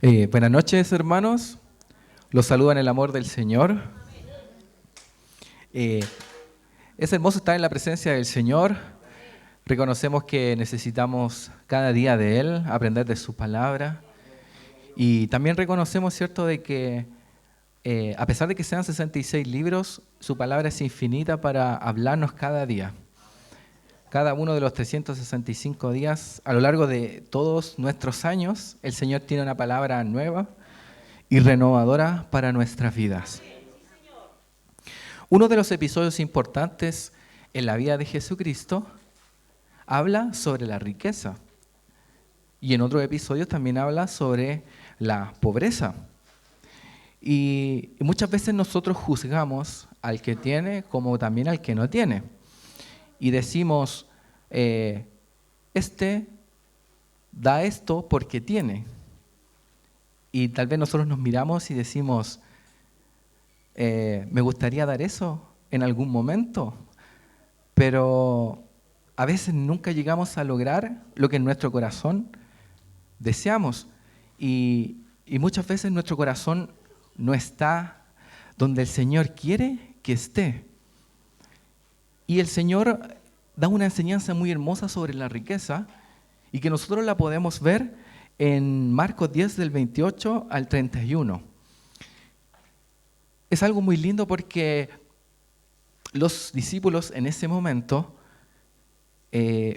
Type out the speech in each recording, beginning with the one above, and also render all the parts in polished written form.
Buenas noches, hermanos. Los saludo en el amor del Señor. Eh, es hermoso estar en la presencia del Señor. Reconocemos que necesitamos cada día de Él, aprender de su palabra. Y también reconocemos, ¿cierto?, de que a pesar de que sean 66 libros, su palabra es infinita para hablarnos cada día. Cada uno de los 365 días, a lo largo de todos nuestros años, el Señor tiene una palabra nueva y renovadora para nuestras vidas. Uno de los episodios importantes en la vida de Jesucristo habla sobre la riqueza y en otros episodios también habla sobre la pobreza. Y muchas veces nosotros juzgamos al que tiene como también al que no tiene. Y decimos, este da esto porque tiene. Y tal vez nosotros nos miramos y decimos, me gustaría dar eso en algún momento, pero a veces nunca llegamos a lograr lo que en nuestro corazón deseamos. Y muchas veces nuestro corazón no está donde el Señor quiere que esté. Y el Señor da una enseñanza muy hermosa sobre la riqueza y que nosotros la podemos ver en Marcos 10 del 28 al 31. Es algo muy lindo porque los discípulos en ese momento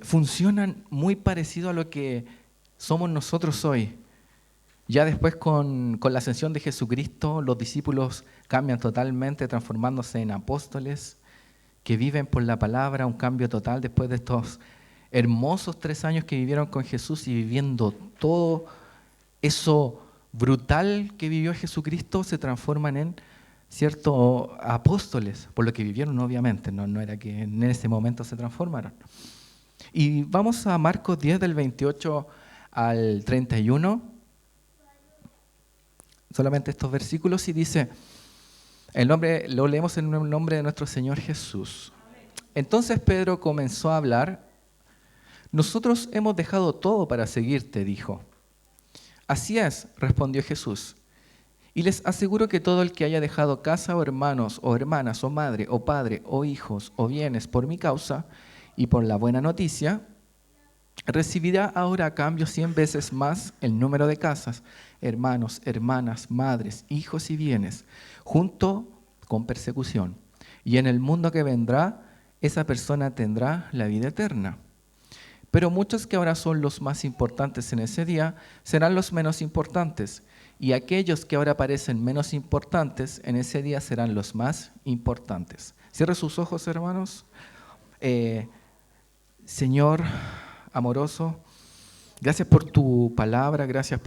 funcionan muy parecido a lo que somos nosotros hoy. Ya después con la ascensión de Jesucristo, los discípulos cambian totalmente, transformándose en apóstoles que viven por la palabra, un cambio total después de estos hermosos 3 años que vivieron con Jesús y viviendo todo eso brutal que vivió Jesucristo, se transforman en ciertos apóstoles, por lo que vivieron obviamente, no era que en ese momento se transformaron. Y vamos a Marcos 10 del 28 al 31, solamente estos versículos, y dice, lo leemos en el nombre de nuestro Señor Jesús. Entonces Pedro comenzó a hablar, nosotros hemos dejado todo para seguirte, dijo. Así es, respondió Jesús. Y les aseguro que todo el que haya dejado casa o hermanos o hermanas o madre o padre o hijos o bienes por mi causa y por la buena noticia, recibirá ahora a cambio 100 veces más el número de casas, hermanos, hermanas, madres, hijos y bienes, junto con persecución. Y en el mundo que vendrá, esa persona tendrá la vida eterna. Pero muchos que ahora son los más importantes en ese día serán los menos importantes, y aquellos que ahora parecen menos importantes en ese día serán los más importantes. Cierre sus ojos, hermanos. Señor amoroso, gracias por tu palabra, gracias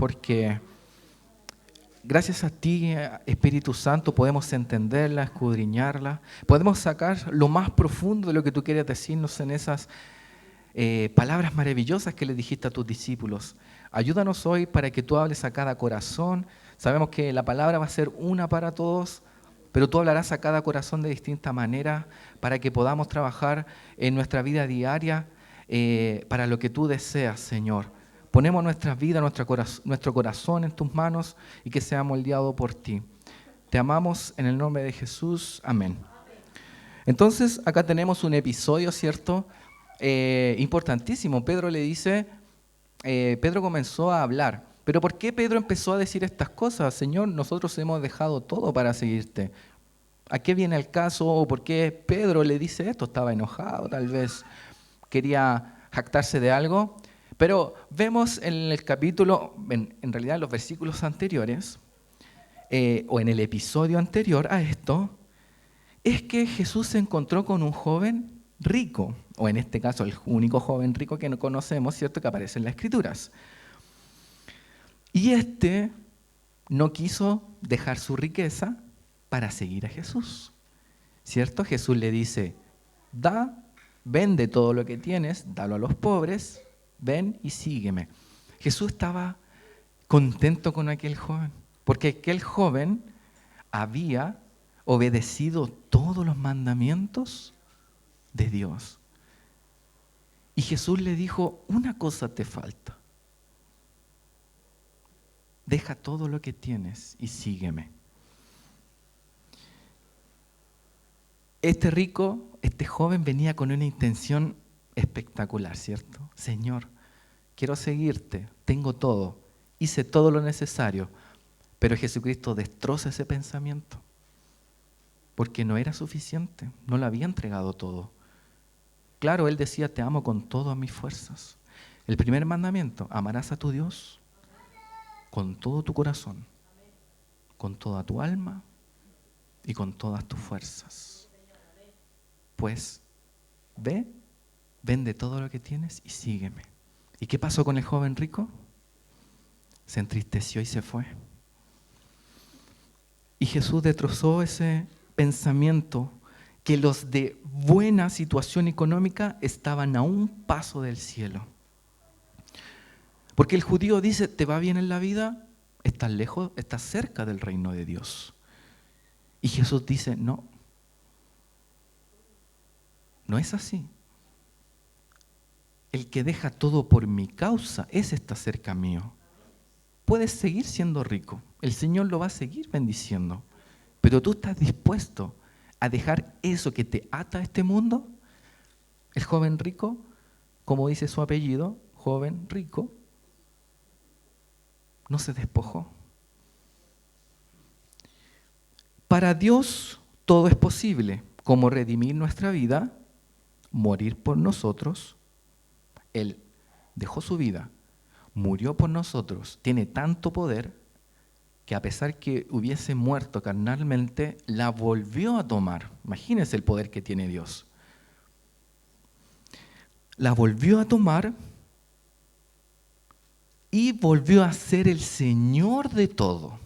a ti, Espíritu Santo, podemos entenderla, escudriñarla, podemos sacar lo más profundo de lo que tú quieres decirnos en esas palabras maravillosas que le dijiste a tus discípulos. Ayúdanos hoy para que tú hables a cada corazón. Sabemos que la palabra va a ser una para todos, pero tú hablarás a cada corazón de distinta manera para que podamos trabajar en nuestra vida diaria para lo que tú deseas, Señor. Ponemos nuestras vidas, nuestro corazón en tus manos y que sea moldeado por ti. Te amamos en el nombre de Jesús. Amén. Entonces, acá tenemos un episodio, ¿cierto?, importantísimo. Pedro comenzó a hablar. Pero ¿por qué Pedro empezó a decir estas cosas? Señor, nosotros hemos dejado todo para seguirte. ¿A qué viene el caso? ¿O por qué Pedro le dice esto? Estaba enojado, tal vez quería jactarse de algo. Pero vemos en el capítulo, en realidad en los versículos anteriores, o en el episodio anterior a esto, es que Jesús se encontró con un joven rico, o en este caso el único joven rico que no conocemos, ¿cierto?, que aparece en las Escrituras. Y este no quiso dejar su riqueza para seguir a Jesús, ¿cierto? Jesús le dice, vende todo lo que tienes, dalo a los pobres, ven y sígueme. Jesús estaba contento con aquel joven, porque aquel joven había obedecido todos los mandamientos de Dios. Y Jesús le dijo, una cosa te falta. Deja todo lo que tienes y sígueme. Este rico, este joven venía con una intención espectacular, ¿cierto? Señor, quiero seguirte, tengo todo, hice todo lo necesario, pero Jesucristo destroza ese pensamiento, porque no era suficiente, no le había entregado todo. Claro, él decía, te amo con todas mis fuerzas. El primer mandamiento, amarás a tu Dios con todo tu corazón, con toda tu alma y con todas tus fuerzas. Pues, ve, vende todo lo que tienes y sígueme. ¿Y qué pasó con el joven rico? Se entristeció y se fue. Y Jesús destrozó ese pensamiento que los de buena situación económica estaban a un paso del cielo. Porque el judío dice, ¿te va bien en la vida? Estás lejos, estás cerca del reino de Dios. Y Jesús dice, no, no es así. El que deja todo por mi causa, ese está cerca mío. Puedes seguir siendo rico, el Señor lo va a seguir bendiciendo, pero tú estás dispuesto a dejar eso que te ata a este mundo. El joven rico, como dice su apellido, joven rico, no se despojó. Para Dios todo es posible, como redimir nuestra vida, morir por nosotros. Él dejó su vida, murió por nosotros, tiene tanto poder que a pesar que hubiese muerto carnalmente, la volvió a tomar. Imagínense el poder que tiene Dios. La volvió a tomar y volvió a ser el Señor de todo.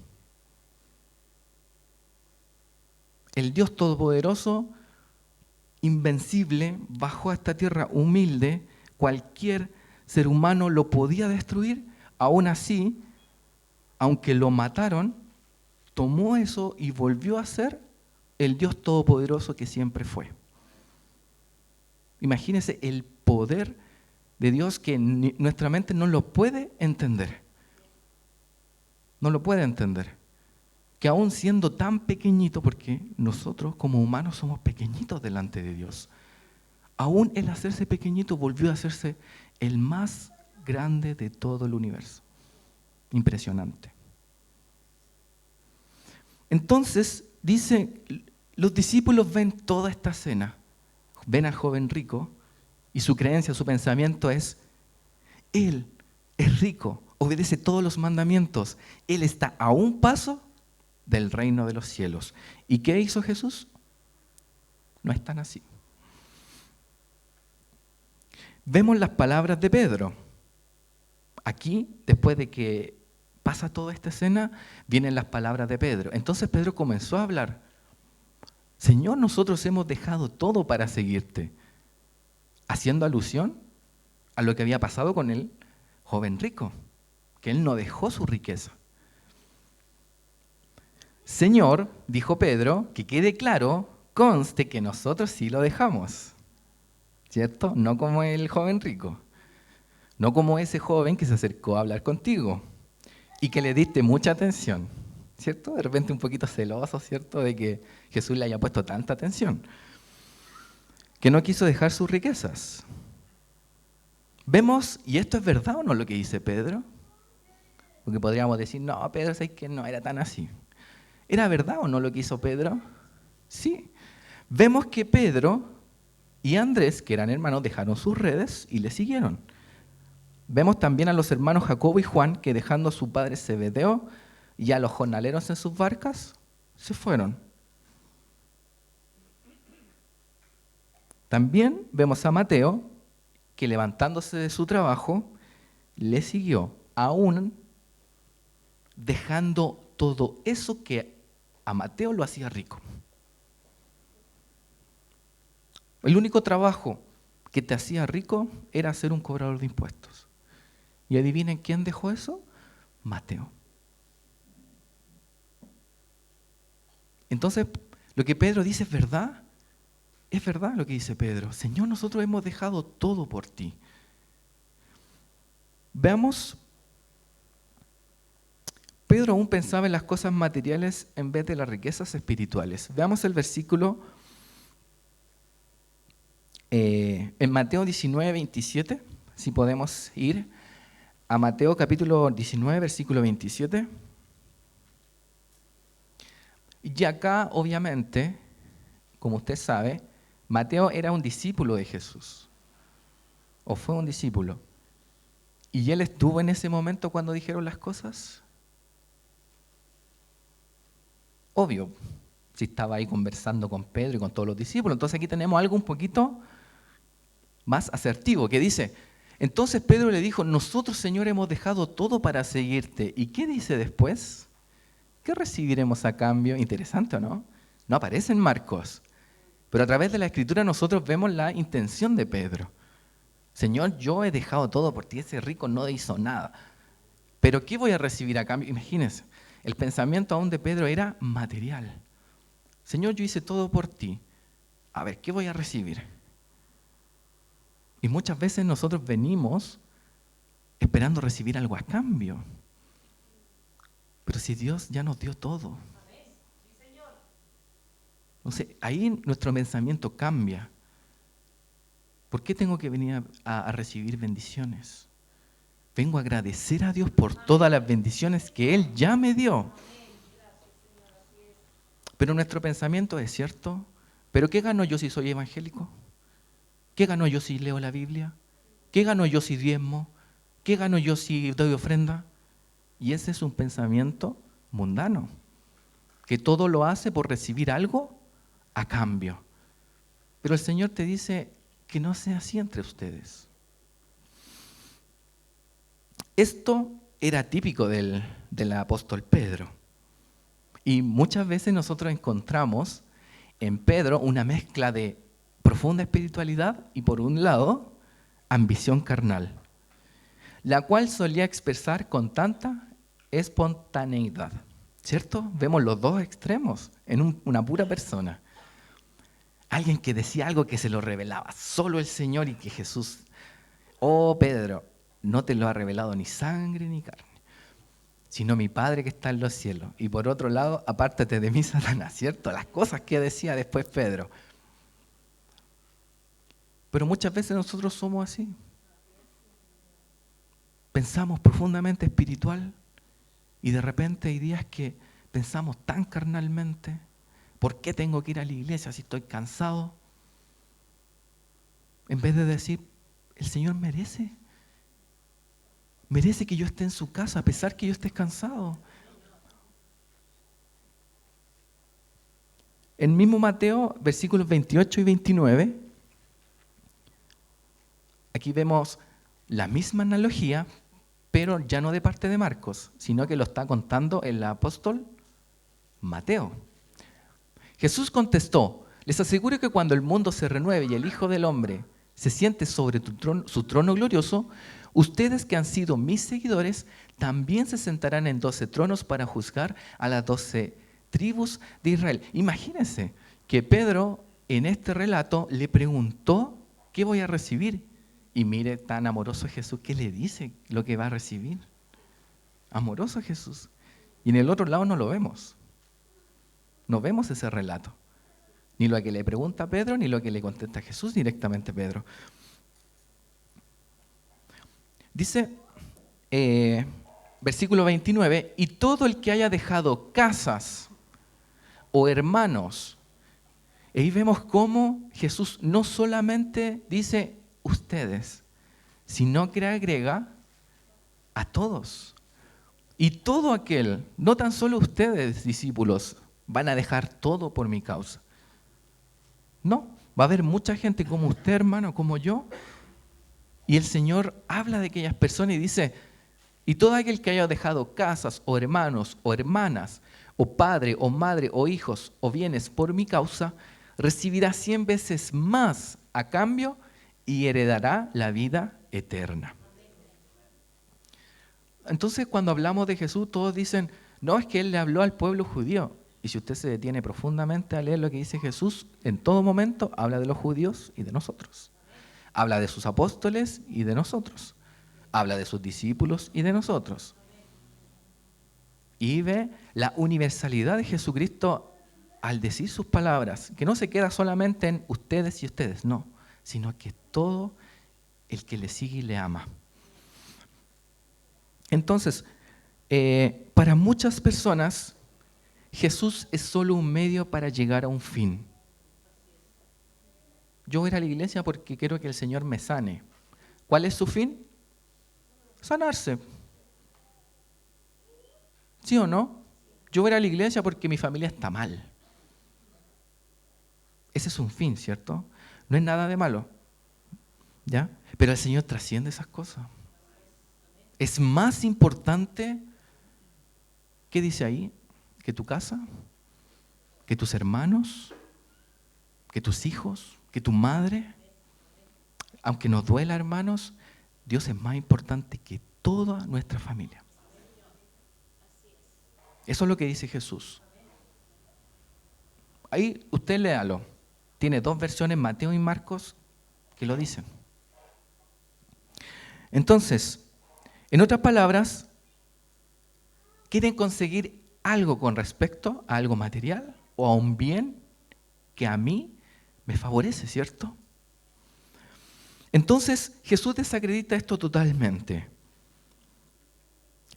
El Dios Todopoderoso, invencible, bajó a esta tierra humilde. Cualquier ser humano lo podía destruir. Aún así, aunque lo mataron, tomó eso y volvió a ser el Dios Todopoderoso que siempre fue. Imagínense el poder de Dios que nuestra mente no lo puede entender. No lo puede entender. Que aún siendo tan pequeñito, porque nosotros como humanos somos pequeñitos delante de Dios, aún el hacerse pequeñito volvió a hacerse el más grande de todo el universo. Impresionante. Entonces, dice, los discípulos ven toda esta escena, ven al joven rico y su creencia, su pensamiento es, él es rico, obedece todos los mandamientos, él está a un paso del reino de los cielos. ¿Y qué hizo Jesús? No es tan así. Vemos las palabras de Pedro. Aquí, después de que pasa toda esta escena, vienen las palabras de Pedro. Entonces Pedro comenzó a hablar. Señor, nosotros hemos dejado todo para seguirte. Haciendo alusión a lo que había pasado con el joven rico, que él no dejó su riqueza. Señor, dijo Pedro, que quede claro, conste que nosotros sí lo dejamos, ¿cierto? No como el joven rico, no como ese joven que se acercó a hablar contigo y que le diste mucha atención, ¿cierto? De repente un poquito celoso, ¿cierto? De que Jesús le haya puesto tanta atención, que no quiso dejar sus riquezas. Vemos, y esto es verdad o no lo que dice Pedro, porque podríamos decir, no, Pedro, ¿sabes que no era tan así? ¿Era verdad o no lo que hizo Pedro? Sí. Vemos que Pedro y Andrés, que eran hermanos, dejaron sus redes y le siguieron. Vemos también a los hermanos Jacobo y Juan, que dejando a su padre Zebedeo y a los jornaleros en sus barcas, se fueron. También vemos a Mateo, que levantándose de su trabajo, le siguió, aún dejando todo eso que a Mateo lo hacía rico. El único trabajo que te hacía rico era ser un cobrador de impuestos. ¿Y adivinen quién dejó eso? Mateo. Entonces, lo que Pedro dice es verdad. Es verdad lo que dice Pedro. Señor, nosotros hemos dejado todo por ti. Veamos Pedro aún pensaba en las cosas materiales en vez de las riquezas espirituales. Veamos el versículo en Mateo 19, 27, si podemos ir a Mateo capítulo 19, versículo 27. Y acá, obviamente, como usted sabe, Mateo era un discípulo de Jesús, o fue un discípulo. ¿Y él estuvo en ese momento cuando dijeron las cosas? Obvio, si estaba ahí conversando con Pedro y con todos los discípulos. Entonces aquí tenemos algo un poquito más asertivo, que dice, entonces Pedro le dijo, nosotros, Señor, hemos dejado todo para seguirte. ¿Y qué dice después? ¿Qué recibiremos a cambio? Interesante, ¿o no? No aparece en Marcos, pero a través de la Escritura nosotros vemos la intención de Pedro. Señor, yo he dejado todo por ti, ese rico no hizo nada. ¿Pero qué voy a recibir a cambio? Imagínense, el pensamiento aún de Pedro era material. Señor, yo hice todo por ti. A ver, ¿qué voy a recibir? Y muchas veces nosotros venimos esperando recibir algo a cambio. Pero si Dios ya nos dio todo. Entonces, ahí nuestro pensamiento cambia. ¿Por qué tengo que venir a recibir bendiciones? Vengo a agradecer a Dios por todas las bendiciones que Él ya me dio. Pero nuestro pensamiento es cierto. ¿Pero qué gano yo si soy evangélico? ¿Qué gano yo si leo la Biblia? ¿Qué gano yo si diezmo? ¿Qué gano yo si doy ofrenda? Y ese es un pensamiento mundano, que todo lo hace por recibir algo a cambio. Pero el Señor te dice que no sea así entre ustedes. Esto era típico del apóstol Pedro. Y muchas veces nosotros encontramos en Pedro una mezcla de profunda espiritualidad y, por un lado, ambición carnal, la cual solía expresar con tanta espontaneidad. ¿Cierto? Vemos los dos extremos en una pura persona. Alguien que decía algo que se lo revelaba solo el Señor y que Jesús, oh Pedro, no te lo ha revelado ni sangre ni carne, sino mi Padre que está en los cielos. Y por otro lado, apártate de mí, Satanás, ¿cierto? Las cosas que decía después Pedro. Pero muchas veces nosotros somos así. Pensamos profundamente espiritual y de repente hay días que pensamos tan carnalmente. ¿Por qué tengo que ir a la iglesia si estoy cansado? En vez de decir, el Señor merece que yo esté en su casa a pesar que yo esté cansado. En mismo Mateo, versículos 28 y 29, aquí vemos la misma analogía, pero ya no de parte de Marcos, sino que lo está contando el apóstol Mateo. Jesús contestó, les aseguro que cuando el mundo se renueve y el Hijo del Hombre se siente sobre su trono glorioso, ustedes que han sido mis seguidores también se sentarán en 12 tronos para juzgar a las 12 tribus de Israel. Imagínense que Pedro en este relato le preguntó, ¿qué voy a recibir? Y mire, tan amoroso Jesús, ¿qué le dice lo que va a recibir? Amoroso Jesús. Y en el otro lado no lo vemos. No vemos ese relato. Ni lo que le pregunta a Pedro, ni lo que le contesta Jesús directamente a Pedro. Dice, versículo 29, y todo el que haya dejado casas o hermanos, y ahí vemos cómo Jesús no solamente dice ustedes, sino que agrega a todos. Y todo aquel, no tan solo ustedes, discípulos, van a dejar todo por mi causa. No, va a haber mucha gente como usted, hermano, como yo. Y el Señor habla de aquellas personas y dice, y todo aquel que haya dejado casas o hermanos o hermanas, o padre o madre o hijos o bienes por mi causa, recibirá 100 veces más a cambio y heredará la vida eterna. Entonces, cuando hablamos de Jesús, todos dicen, no, es que Él le habló al pueblo judío. Y si usted se detiene profundamente a leer lo que dice Jesús, en todo momento habla de los judíos y de nosotros. Habla de sus apóstoles y de nosotros. Habla de sus discípulos y de nosotros. Y ve la universalidad de Jesucristo al decir sus palabras, que no se queda solamente en ustedes y ustedes, no, sino que todo el que le sigue y le ama. Entonces, para muchas personas, Jesús es solo un medio para llegar a un fin. Yo voy a ir a la iglesia porque quiero que el Señor me sane. ¿Cuál es su fin? Sanarse. ¿Sí o no? Yo voy a ir a la iglesia porque mi familia está mal. Ese es un fin, ¿cierto? No es nada de malo, ¿ya? Pero el Señor trasciende esas cosas. Es más importante, ¿qué dice ahí? Que tu casa, que tus hermanos, que tus hijos, que tu madre. Aunque nos duela, hermanos, Dios es más importante que toda nuestra familia. Eso es lo que dice Jesús. Ahí usted léalo. Tiene 2 versiones, Mateo y Marcos, que lo dicen. Entonces, en otras palabras, quieren conseguir algo con respecto a algo material o a un bien que a mí me favorece, ¿cierto? Entonces, Jesús desacredita esto totalmente.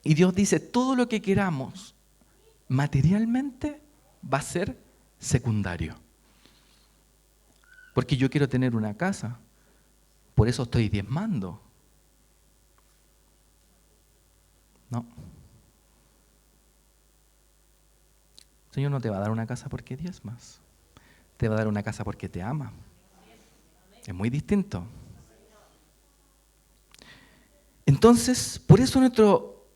Y Dios dice, todo lo que queramos materialmente va a ser secundario. Porque yo quiero tener una casa, por eso estoy diezmando. No. El Señor no te va a dar una casa porque diezmas. Te va a dar una casa porque te ama. Es muy distinto. Entonces, por eso nuestro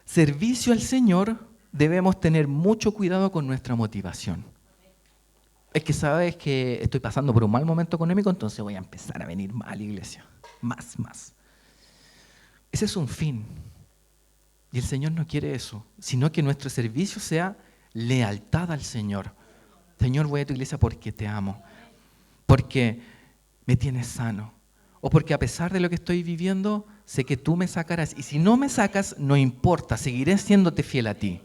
servicio al Señor debemos tener mucho cuidado con nuestra motivación. Es que sabes que estoy pasando por un mal momento económico, entonces voy a empezar a venir más a la iglesia. Más. Ese es un fin. Y el Señor no quiere eso, sino que nuestro servicio sea lealtad al Señor. Señor, voy a tu iglesia porque te amo, porque me tienes sano, o porque a pesar de lo que estoy viviendo, sé que tú me sacarás. Y si no me sacas, no importa, seguiré siéndote fiel a ti.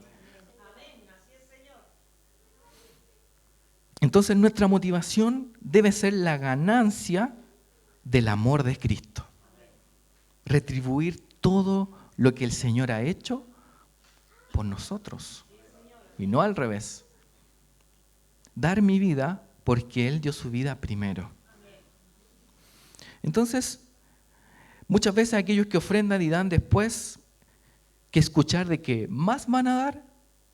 Entonces nuestra motivación debe ser la ganancia del amor de Cristo. Retribuir todo lo que el Señor ha hecho por nosotros. Y no al revés. Dar mi vida porque Él dio su vida primero. Entonces, muchas veces aquellos que ofrendan y dan después que escuchar de que más van a dar,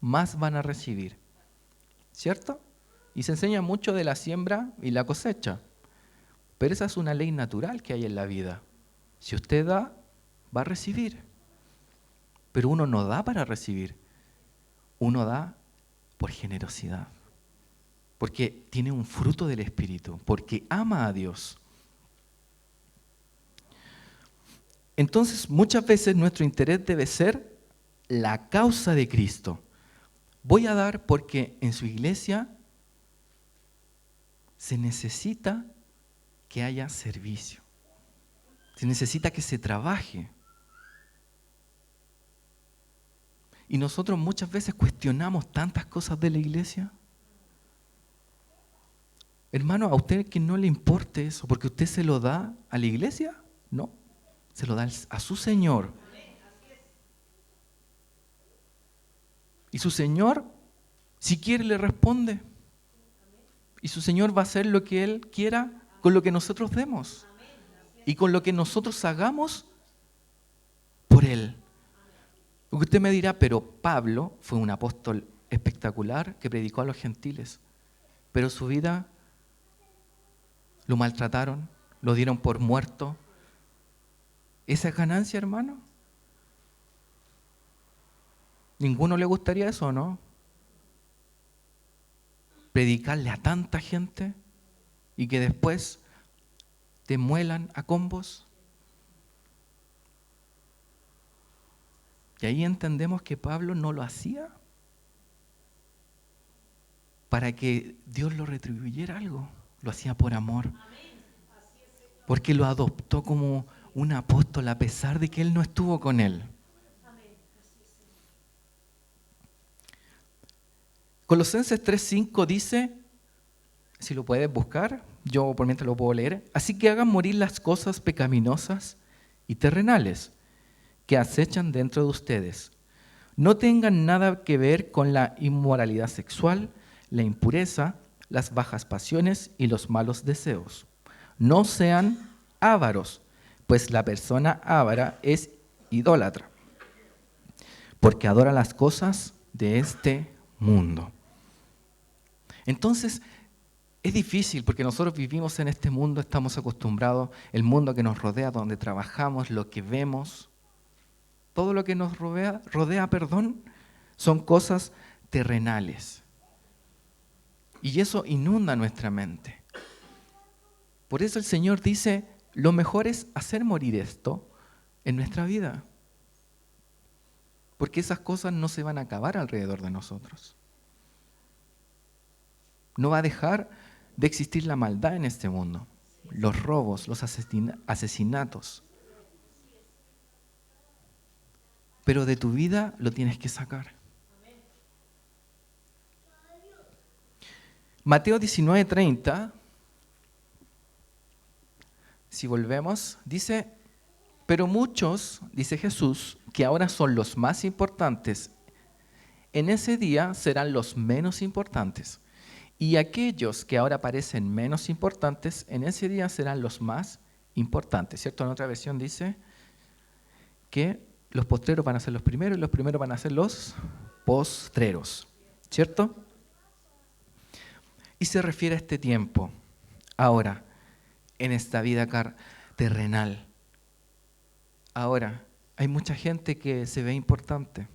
más van a recibir. ¿Cierto? Y se enseña mucho de la siembra y la cosecha. Pero esa es una ley natural que hay en la vida. Si usted da, va a recibir. Pero uno no da para recibir. Uno da por generosidad. Porque tiene un fruto del Espíritu. Porque ama a Dios. Entonces, muchas veces nuestro interés debe ser la causa de Cristo. Voy a dar porque en su iglesia se necesita que haya servicio. Se necesita que se trabaje. Y nosotros muchas veces cuestionamos tantas cosas de la iglesia. Hermano, ¿a usted que no le importe eso? ¿Porque usted se lo da a la iglesia? No, se lo da a su Señor. Y su Señor, si quiere, le responde. Y su Señor va a hacer lo que Él quiera con lo que nosotros demos. Y con lo que nosotros hagamos por Él. Porque usted me dirá, pero Pablo fue un apóstol espectacular que predicó a los gentiles. Pero su vida lo maltrataron, lo dieron por muerto. ¿Esa es ganancia, hermano? ¿Ninguno le gustaría eso, no? Predicarle a tanta gente y que después te muelan a combos. Y ahí entendemos que Pablo no lo hacía para que Dios lo retribuyera algo. Lo hacía por amor. Porque lo adoptó como un apóstol a pesar de que él no estuvo con él. Colosenses 3:5 dice, si lo puedes buscar, yo por mientras lo puedo leer, así que hagan morir las cosas pecaminosas y terrenales que acechan dentro de ustedes. No tengan nada que ver con la inmoralidad sexual, la impureza, las bajas pasiones y los malos deseos. No sean ávaros, pues la persona avara es idólatra, porque adora las cosas de este mundo. Entonces, es difícil porque nosotros vivimos en este mundo, estamos acostumbrados, el mundo que nos rodea, donde trabajamos, lo que vemos, todo lo que nos rodea, son cosas terrenales. Y eso inunda nuestra mente. Por eso el Señor dice, lo mejor es hacer morir esto en nuestra vida. Porque esas cosas no se van a acabar alrededor de nosotros. No va a dejar de existir la maldad en este mundo. Los robos, los asesinatos. Pero de tu vida lo tienes que sacar. Mateo 19:30, si volvemos, dice, pero muchos, dice Jesús, que ahora son los más importantes, en ese día serán los menos importantes. Y aquellos que ahora parecen menos importantes, en ese día serán los más importantes. ¿Cierto? En otra versión dice que los postreros van a ser los primeros y los primeros van a ser los postreros. ¿Cierto? Y se refiere a este tiempo, ahora, en esta vida terrenal. Ahora, hay mucha gente que se ve importante,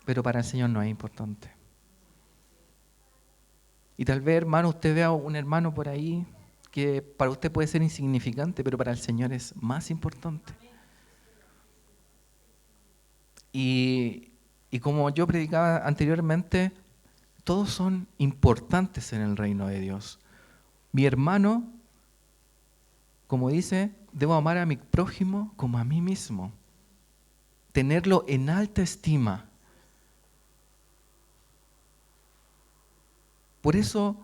pero para el Señor no es importante. Y tal vez, hermano, usted vea un hermano por ahí que para usted puede ser insignificante, pero para el Señor es más importante. Y como yo predicaba anteriormente, todos son importantes en el reino de Dios. Mi hermano, como dice, debo amar a mi prójimo como a mí mismo. Tenerlo en alta estima. Por eso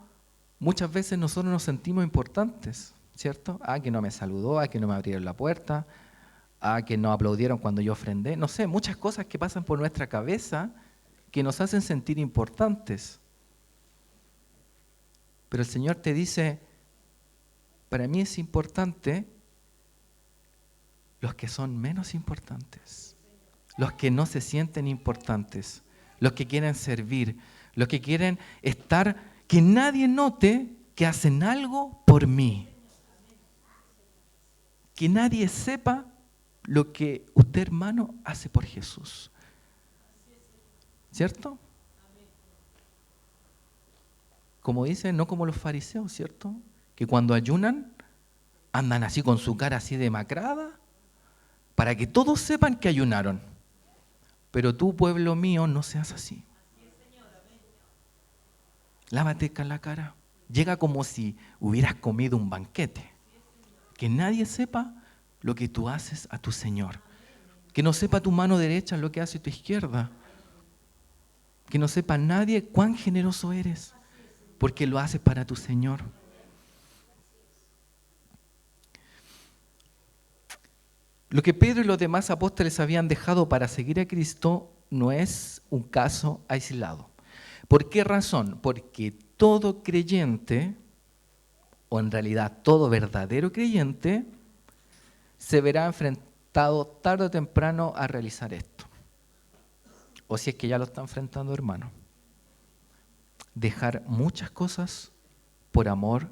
muchas veces nosotros nos sentimos importantes, ¿cierto? Que no me saludó, que no me abrieron la puerta, que no aplaudieron cuando yo ofrendé. No sé, muchas cosas que pasan por nuestra cabeza que nos hacen sentir importantes. Pero el Señor te dice, para mí es importante los que son menos importantes, los que no se sienten importantes, los que quieren servir, los que quieren estar, que nadie note que hacen algo por mí. Que nadie sepa lo que usted, hermano, hace por Jesús. ¿Cierto? Como dice, no como los fariseos, ¿cierto? Que cuando ayunan andan así con su cara así demacrada para que todos sepan que ayunaron. Pero tú, pueblo mío, no seas así. Lávate la cara. Llega como si hubieras comido un banquete. Que nadie sepa lo que tú haces a tu Señor. Que no sepa tu mano derecha lo que hace tu izquierda. Que no sepa nadie cuán generoso eres, porque lo haces para tu Señor. Lo que Pedro y los demás apóstoles habían dejado para seguir a Cristo no es un caso aislado. ¿Por qué razón? Porque todo creyente, o en realidad todo verdadero creyente, se verá enfrentado tarde o temprano a realizar esto. O si es que ya lo está enfrentando, hermano. Dejar muchas cosas por amor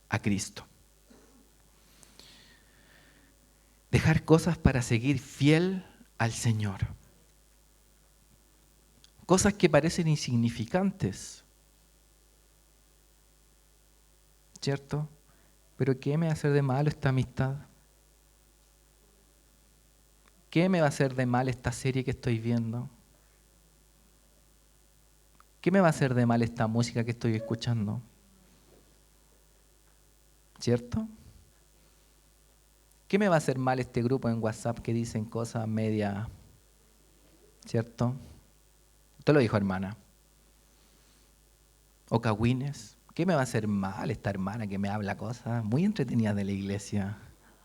a Cristo. Dejar cosas para seguir fiel al Señor. Cosas que parecen insignificantes, ¿cierto? Pero ¿qué me va a hacer de malo esta amistad? ¿Qué me va a hacer de mal esta serie que estoy viendo? ¿Qué me va a hacer de mal esta música que estoy escuchando? ¿Cierto? ¿Qué me va a hacer mal este grupo en WhatsApp que dicen cosas media? ¿Cierto? Usted lo dijo, hermana. o cagüines. ¿Qué me va a hacer mal esta hermana que me habla cosas muy entretenidas de la iglesia?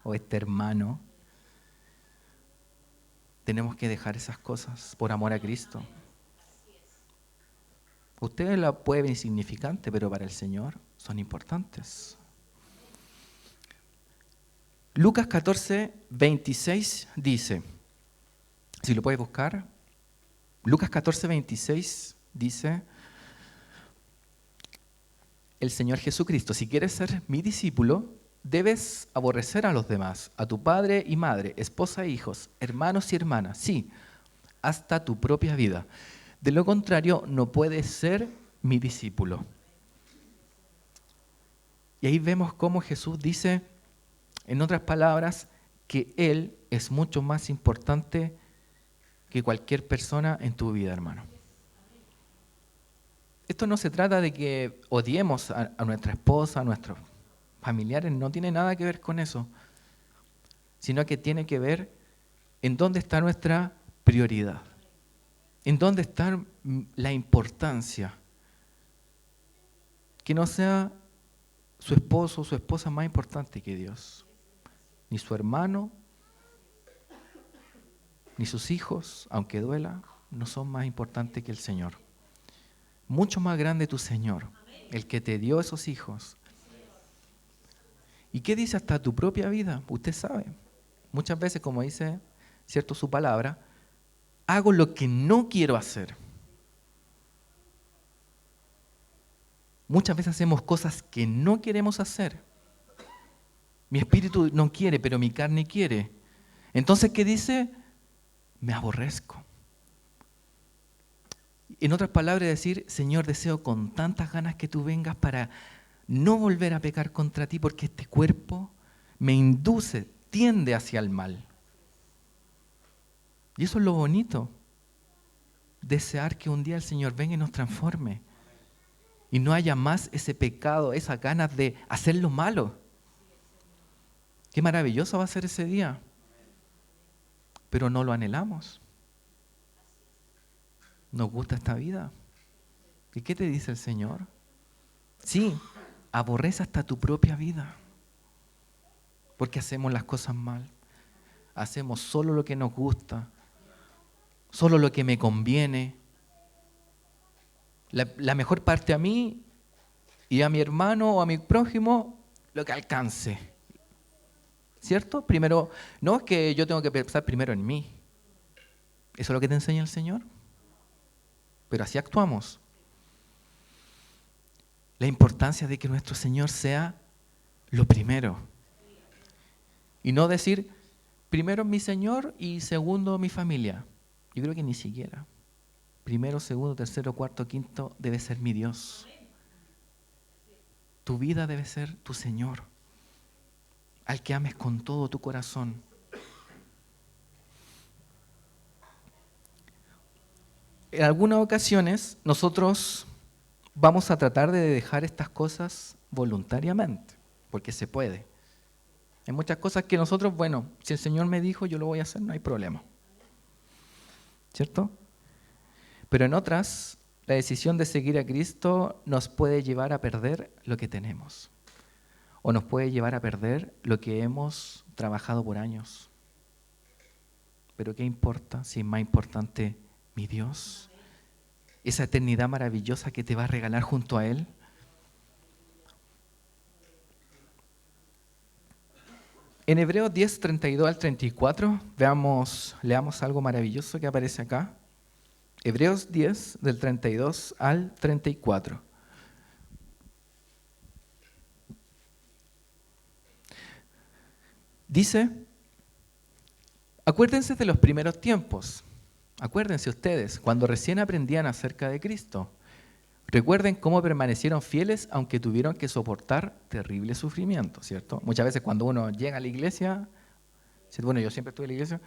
O este hermano. Tenemos que dejar esas cosas por amor a Cristo. Ustedes la pueden ver insignificante, pero para el Señor son importantes. Lucas 14, 26 dice, si lo puedes buscar, Lucas 14, 26 dice, el Señor Jesucristo, si quieres ser mi discípulo, debes aborrecer a los demás, a tu padre y madre, esposa e hijos, hermanos y hermanas, sí, hasta tu propia vida. De lo contrario, no puedes ser mi discípulo. Y ahí vemos cómo Jesús dice, en otras palabras, que Él es mucho más importante que cualquier persona en tu vida, hermano. Esto no se trata de que odiemos a nuestra esposa, a nuestros familiares, no tiene nada que ver con eso, sino que tiene que ver en dónde está nuestra prioridad, en dónde está la importancia. Que no sea su esposo o su esposa más importante que Dios, ni su hermano, ni sus hijos, aunque duela, no son más importantes que el Señor. Mucho más grande tu Señor, el que te dio esos hijos. ¿Y qué dice hasta tu propia vida? Usted sabe. Muchas veces, como dice, cierto, su palabra, hago lo que no quiero hacer. Muchas veces hacemos cosas que no queremos hacer. Mi espíritu no quiere, pero mi carne quiere. Entonces, ¿qué dice? Me aborrezco. En otras palabras, decir, Señor, deseo con tantas ganas que tú vengas para no volver a pecar contra ti, porque este cuerpo me induce, tiende hacia el mal. Y eso es lo bonito. Desear que un día el Señor venga y nos transforme. Y no haya más ese pecado, esas ganas de hacer lo malo. Qué maravilloso va a ser ese día. Pero no lo anhelamos. Nos gusta esta vida. ¿Y qué te dice el Señor? Sí, aborrece hasta tu propia vida. Porque hacemos las cosas mal. Hacemos solo lo que nos gusta. Solo lo que me conviene. La mejor parte a mí y a mi hermano o a mi prójimo, lo que alcance. ¿Cierto? Primero, no es que yo tengo que pensar primero en mí. ¿Eso es lo que te enseña el Señor? Pero así actuamos. La importancia de que nuestro Señor sea lo primero. Y no decir, primero mi Señor y segundo mi familia. Yo creo que ni siquiera. Primero, segundo, tercero, cuarto, quinto debe ser mi Dios. Tu vida debe ser tu Señor, al que ames con todo tu corazón. En algunas ocasiones nosotros vamos a tratar de dejar estas cosas voluntariamente, porque se puede. Hay muchas cosas que nosotros, bueno, si el Señor me dijo, yo lo voy a hacer, no hay problema. ¿Cierto? Pero en otras, la decisión de seguir a Cristo nos puede llevar a perder lo que tenemos. O nos puede llevar a perder lo que hemos trabajado por años. Pero ¿qué importa si es más importante mi Dios? Esa eternidad maravillosa que te va a regalar junto a Él. En Hebreos 10, 32 al 34, leamos algo maravilloso que aparece acá. Hebreos 10, del 32 al 34. Dice, acuérdense de los primeros tiempos. Acuérdense ustedes, cuando recién aprendían acerca de Cristo. Recuerden cómo permanecieron fieles aunque tuvieron que soportar terrible sufrimiento, ¿cierto? Muchas veces cuando uno llega a la iglesia, bueno, yo siempre estuve en la iglesia,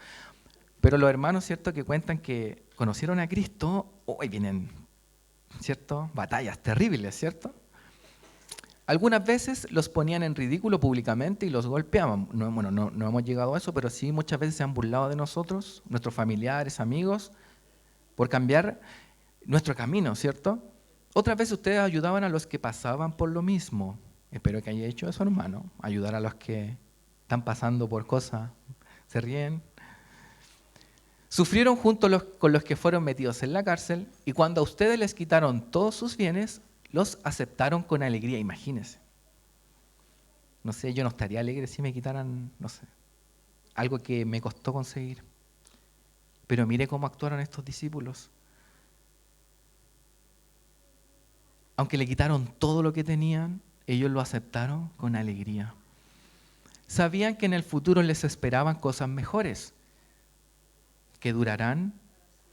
pero los hermanos, ¿cierto?, que cuentan que conocieron a Cristo, hoy vienen, ¿cierto?, batallas terribles, ¿cierto? Algunas veces los ponían en ridículo públicamente y los golpeaban. No hemos llegado a eso, pero sí muchas veces se han burlado de nosotros, nuestros familiares, amigos, por cambiar nuestro camino, ¿cierto? Otras veces ustedes ayudaban a los que pasaban por lo mismo. Espero que haya hecho eso, hermano. Ayudar a los que están pasando por cosas. Se ríen. Sufrieron con los que fueron metidos en la cárcel y cuando a ustedes les quitaron todos sus bienes, los aceptaron con alegría. Imagínense. No sé, yo no estaría alegre si me quitaran, no sé, algo que me costó conseguir. Pero mire cómo actuaron estos discípulos. Aunque le quitaron todo lo que tenían, ellos lo aceptaron con alegría. Sabían que en el futuro les esperaban cosas mejores, que durarán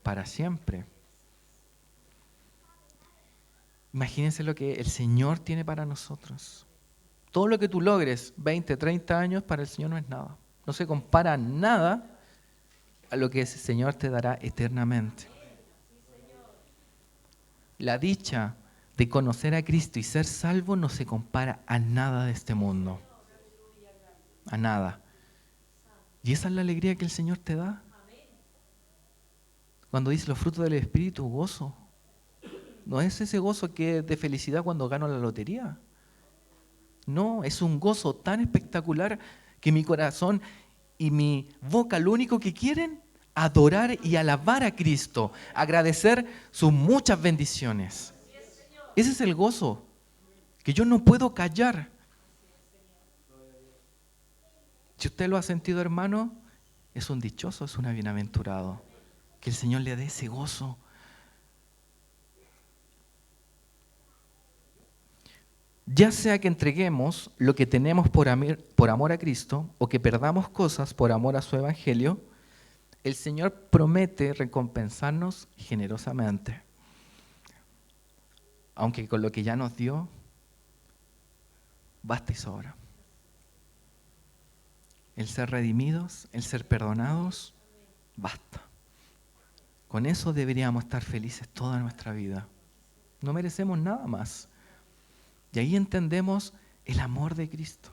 para siempre. Imagínense lo que el Señor tiene para nosotros. Todo lo que tú logres, 20, 30 años, para el Señor no es nada. No se compara nada a lo que ese Señor te dará eternamente. La dicha de conocer a Cristo y ser salvo no se compara a nada de este mundo. A nada. Y esa es la alegría que el Señor te da. Cuando dice los frutos del Espíritu, gozo. No es ese gozo que es de felicidad cuando gano la lotería. No, es un gozo tan espectacular que mi corazón y mi boca lo único que quieren, adorar y alabar a Cristo, agradecer sus muchas bendiciones. Ese es el gozo que yo no puedo callar. Si usted lo ha sentido, hermano, es un dichoso, es un bienaventurado. Que el Señor le dé ese gozo. Ya sea que entreguemos lo que tenemos por amor a Cristo o que perdamos cosas por amor a su Evangelio, el Señor promete recompensarnos generosamente. Aunque con lo que ya nos dio, basta y sobra. El ser redimidos, el ser perdonados, basta. Con eso deberíamos estar felices toda nuestra vida. No merecemos nada más. Y ahí entendemos el amor de Cristo.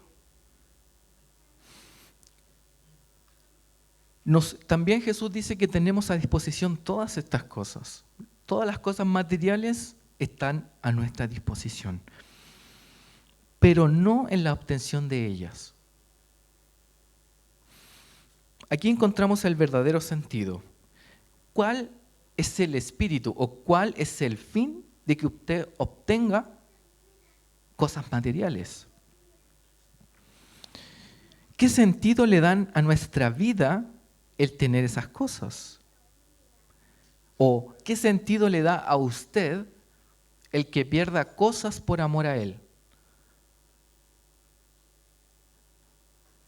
También Jesús dice que tenemos a disposición todas estas cosas. Todas las cosas materiales están a nuestra disposición, pero no en la obtención de ellas. Aquí encontramos el verdadero sentido. ¿Cuál es el espíritu o cuál es el fin de que usted obtenga cosas materiales? ¿Qué sentido le dan a nuestra vida el tener esas cosas? ¿O qué sentido le da a usted el que pierda cosas por amor a Él?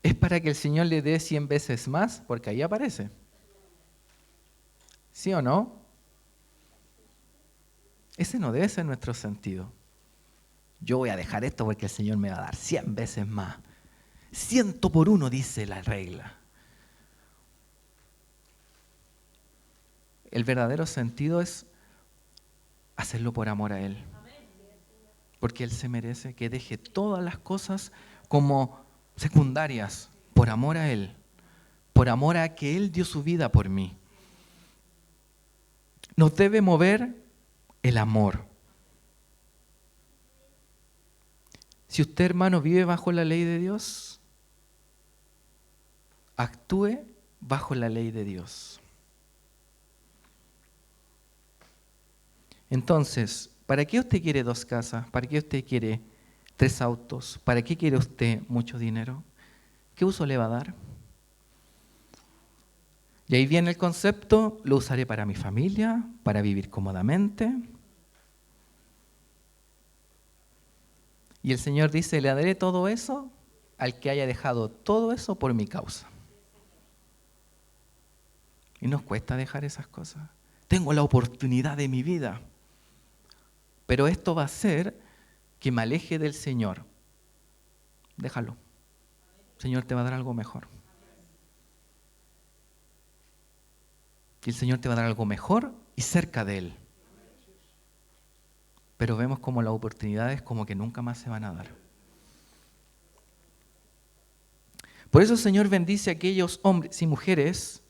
¿Es para que el Señor le dé 100 veces más? Porque ahí aparece. ¿Sí o no? Ese no debe ser nuestro sentido. Yo voy a dejar esto porque el Señor me va a dar 100 veces más. 100 por 1 dice la regla. El verdadero sentido es hacerlo por amor a Él. Porque Él se merece que deje todas las cosas como secundarias por amor a Él. Por amor a que Él dio su vida por mí. Nos debe mover el amor. Si usted, hermano, vive bajo la ley de Dios, actúe bajo la ley de Dios. Entonces, ¿para qué usted quiere 2 casas? ¿Para qué usted quiere 3 autos? ¿Para qué quiere usted mucho dinero? ¿Qué uso le va a dar? Y ahí viene el concepto, lo usaré para mi familia, para vivir cómodamente. Y el Señor dice, le daré todo eso al que haya dejado todo eso por mi causa. Y nos cuesta dejar esas cosas. Tengo la oportunidad de mi vida. Pero esto va a hacer que me aleje del Señor. Déjalo. El Señor te va a dar algo mejor. Y el Señor te va a dar algo mejor y cerca de Él. Pero vemos como las oportunidades como que nunca más se van a dar. Por eso el Señor bendice a aquellos hombres y mujeres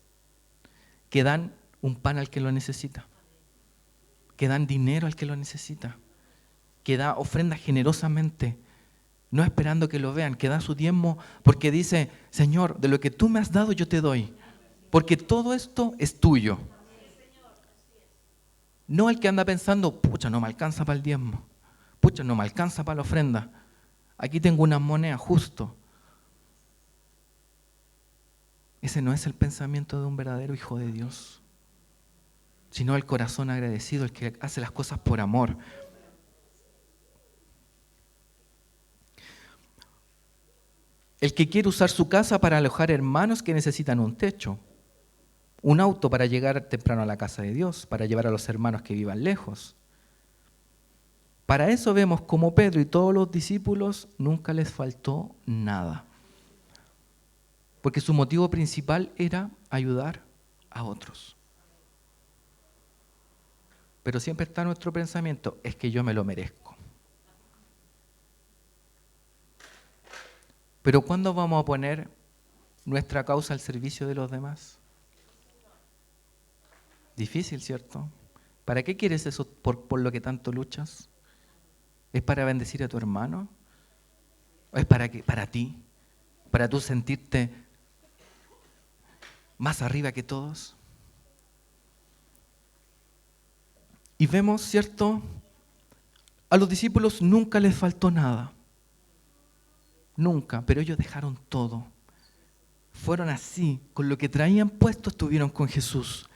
que dan un pan al que lo necesita, que dan dinero al que lo necesita, que da ofrenda generosamente, no esperando que lo vean, que da su diezmo porque dice, Señor, de lo que tú me has dado yo te doy, porque todo esto es tuyo. No el que anda pensando, pucha, no me alcanza para el diezmo, pucha, no me alcanza para la ofrenda, aquí tengo unas monedas justo. Ese no es el pensamiento de un verdadero hijo de Dios, sino el corazón agradecido, el que hace las cosas por amor. El que quiere usar su casa para alojar hermanos que necesitan un techo, un auto para llegar temprano a la casa de Dios, para llevar a los hermanos que vivan lejos. Para eso vemos como Pedro y todos los discípulos nunca les faltó nada. Porque su motivo principal era ayudar a otros. Pero siempre está nuestro pensamiento, es que yo me lo merezco. Pero ¿cuándo vamos a poner nuestra causa al servicio de los demás? Difícil, ¿cierto? ¿Para qué quieres eso por lo que tanto luchas? ¿Es para bendecir a tu hermano? ¿O es para ti? ¿Para tú sentirte más arriba que todos? Y vemos, ¿cierto? A los discípulos nunca les faltó nada. Nunca, pero ellos dejaron todo. Fueron así, con lo que traían puesto estuvieron con Jesús.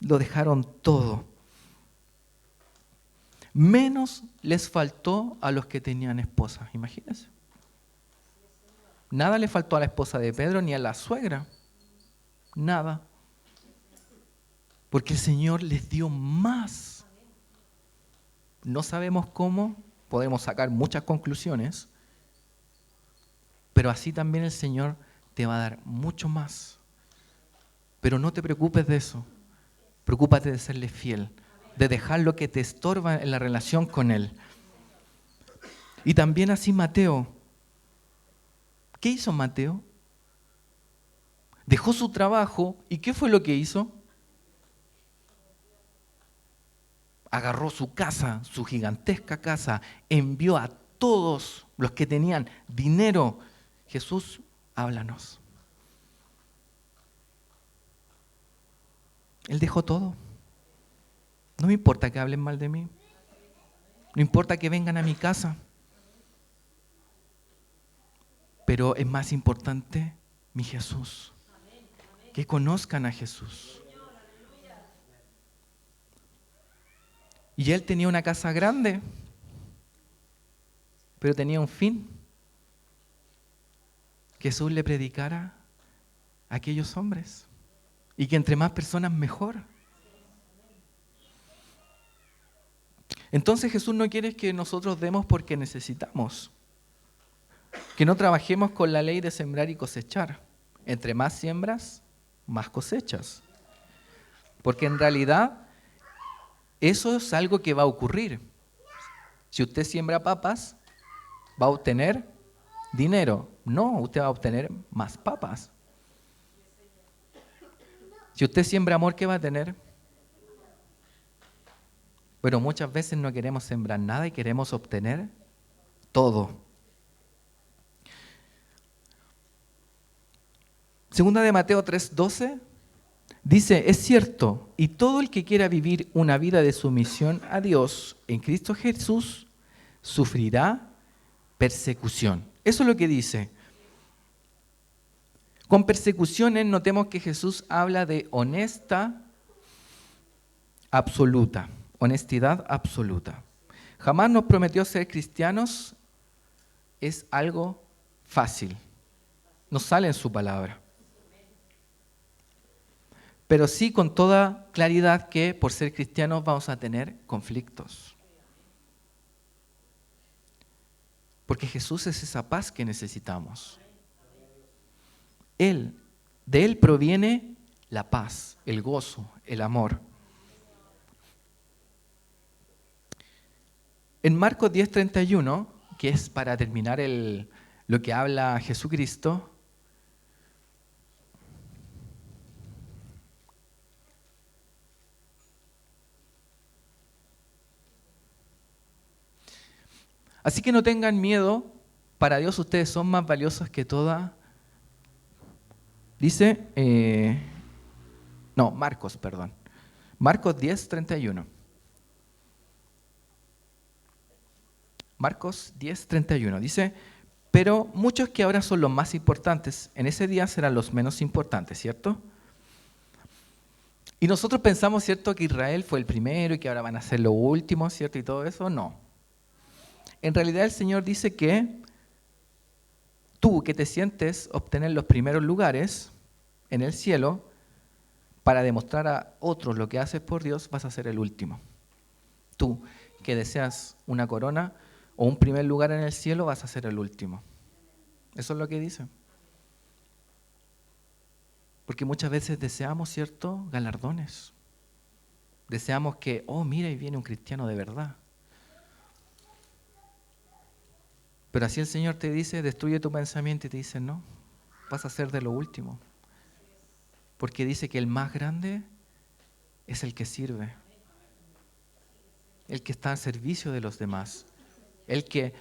Lo dejaron todo. Menos les faltó a los que tenían esposas, imagínense. Nada le faltó a la esposa de Pedro ni a la suegra. Nada. Porque el Señor les dio más. No sabemos cómo, podemos sacar muchas conclusiones, pero así también el Señor te va a dar mucho más. Pero no te preocupes de eso. Preocúpate de serle fiel, de dejar lo que te estorba en la relación con Él. Y también así Mateo. ¿Qué hizo Mateo? Dejó su trabajo y ¿qué fue lo que hizo? Agarró su casa, su gigantesca casa, envió a todos los que tenían dinero. Jesús, háblanos. Él dejó todo. No me importa que hablen mal de mí. No importa que vengan a mi casa. Pero es más importante mi Jesús. Que conozcan a Jesús. Y él tenía una casa grande, pero tenía un fin. Que Jesús le predicara a aquellos hombres. Y que entre más personas mejor. Entonces Jesús no quiere que nosotros demos porque necesitamos. Que no trabajemos con la ley de sembrar y cosechar. Entre más siembras, más cosechas. Porque en realidad eso es algo que va a ocurrir. Si usted siembra papas, va a obtener dinero. No, usted va a obtener más papas. Si usted siembra amor, ¿qué va a tener? Pero muchas veces no queremos sembrar nada y queremos obtener todo. Segunda de Mateo 3:12 dice, es cierto, y todo el que quiera vivir una vida de sumisión a Dios en Cristo Jesús, sufrirá persecución. Eso es lo que dice. Con persecuciones notemos que Jesús habla de honestidad absoluta. Jamás nos prometió ser cristianos, es algo fácil. Nos sale en su palabra. Pero sí con toda claridad que por ser cristianos vamos a tener conflictos. Porque Jesús es esa paz que necesitamos. De Él proviene la paz, el gozo, el amor. En Marcos 10:31, que es para terminar lo que habla Jesucristo, Así que no tengan miedo, para Dios ustedes son más valiosos que toda. Dice, Marcos, perdón. Marcos 10:31. Marcos 10:31 dice, pero muchos que ahora son los más importantes, en ese día serán los menos importantes, ¿cierto? Y nosotros pensamos, ¿cierto?, que Israel fue el primero y que ahora van a ser los últimos, ¿cierto? Y todo eso, no. En realidad el Señor dice que tú que te sientes obtener los primeros lugares en el cielo para demostrar a otros lo que haces por Dios, vas a ser el último. Tú que deseas una corona o un primer lugar en el cielo, vas a ser el último. Eso es lo que dice. Porque muchas veces deseamos, ¿cierto?, galardones. Deseamos que, oh, mira, y viene un cristiano de verdad. Pero así el Señor te dice, destruye tu pensamiento y te dice, no, vas a ser de lo último. Porque dice que el más grande es el que sirve. El que está al servicio de los demás. El que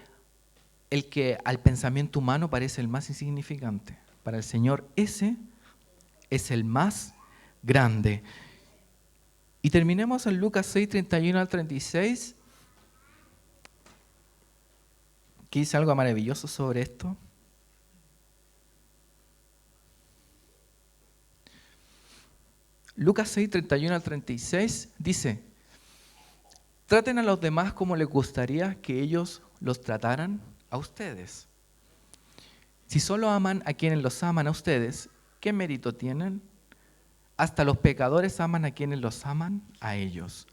al pensamiento humano parece el más insignificante. Para el Señor ese es el más grande. Y terminemos en Lucas 6:31 al 36, que dice algo maravilloso sobre esto. Lucas 6:31 al 36 dice, traten a los demás como les gustaría que ellos los trataran a ustedes. Si solo aman a quienes los aman a ustedes, ¿qué mérito tienen? Hasta los pecadores aman a quienes los aman a ellos.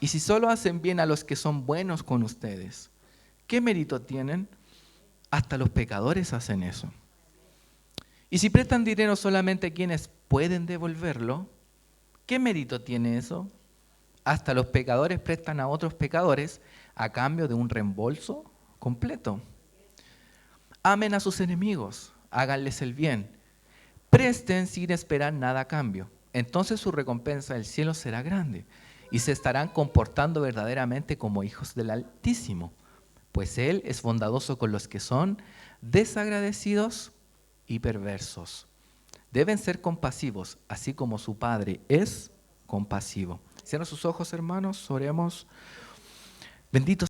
Y si solo hacen bien a los que son buenos con ustedes, ¿qué mérito tienen? Hasta los pecadores hacen eso. Y si prestan dinero solamente a quienes pueden devolverlo, ¿qué mérito tiene eso? Hasta los pecadores prestan a otros pecadores a cambio de un reembolso completo. Amen a sus enemigos, háganles el bien, presten sin esperar nada a cambio. Entonces su recompensa del cielo será grande y se estarán comportando verdaderamente como hijos del Altísimo, pues Él es bondadoso con los que son desagradecidos y perversos. Deben ser compasivos, así como su Padre es compasivo. Cierra sus ojos, hermanos, oremos. Bendito